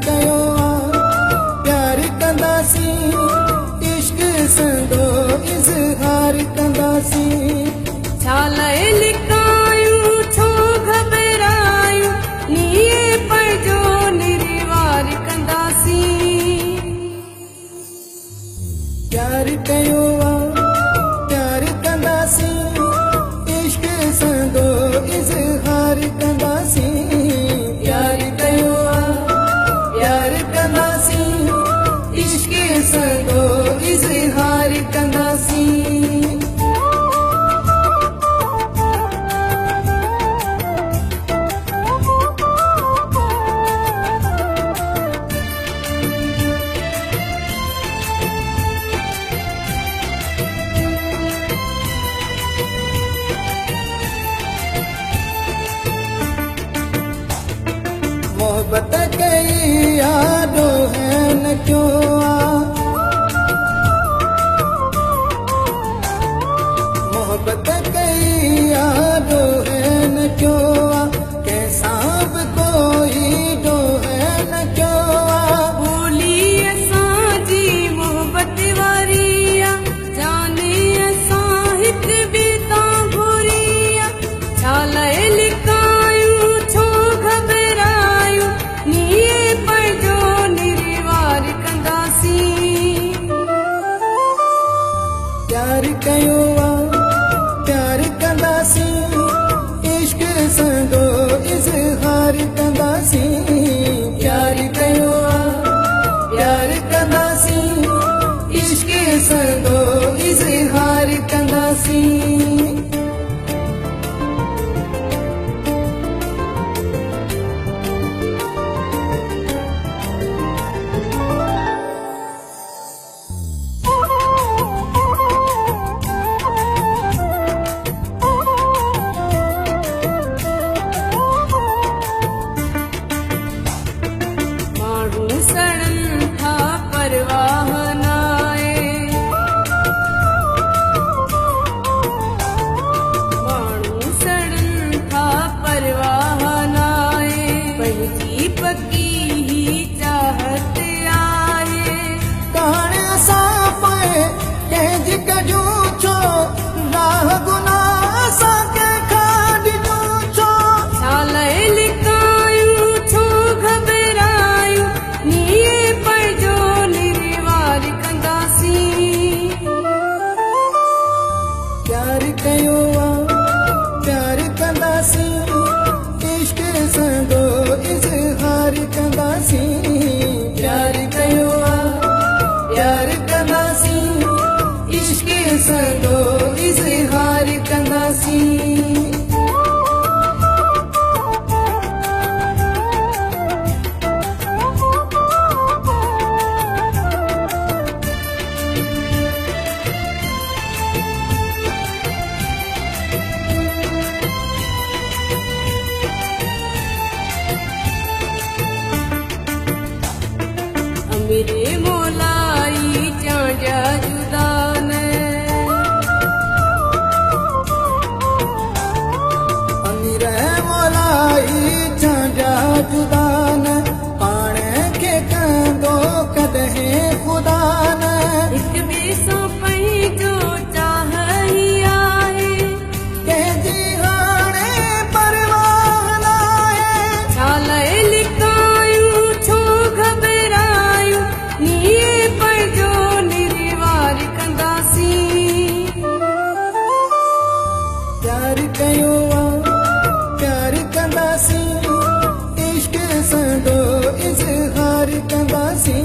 कयो प्यार कंदासी इश्क संदो इज़हार कंदासी छालाए लिकायूं छो घबरायूं नीए पजो निरवार कंदासी प्यार कयो प्यार कंदासी इश्क संदो इज़हार कंदासी प्यार कयो प्यार कंदासी इश्क संदो इज़हार कंदासी मोहब्बत कई यादों है न क्यों मोहब्बत कई यादों है न क्यों कैसा अब कोई दो है न क्यों बोली असांजी मोहब्बत वारिया जाने असां हिक ॿिए तां घुरिया छालाए लिकायूं छो घबरायूं नीए पजो निरवार कंदासी प्यार कयो प्यार कंदासी इश्क संदो इज़हार कंदासी प्यार कयो प्यार कंदासी इश्क संदो इज़हार कंदासी सड़न था परवाह नाए माण्हू सड़न था परवाह नाए पंहिंजी पकी ही चाहत आए कहाणे असां पाए कंहिंजी कढूं छो राह गुनाह सां कंहिंखां ॾिजूं छो छालाए लिकायूं छो घबरायूं नीए पजो निरवार कंदासी प्यार कयो प्यार कंदासी इश्क संदो इज़हार कंदासी प्यार कयो प्यार कंदासी इश्क संदो इज़हार कंदासी मेरे मोलाई चांजा जुदान अमीर मोलाई चांजा जुदान पाणे खे कंदो कॾहिं ख़ुदा न हिक ॿिए सां पंहिंजो चाह ई आहे कंहिंजी हाणे परवाह नाहे छालाए लिकायूं छो घबरायूं नीए पजो निरवार कंदासी प्यार कयो प्यार कंदासी इश्क संदो इज़हार कंदासी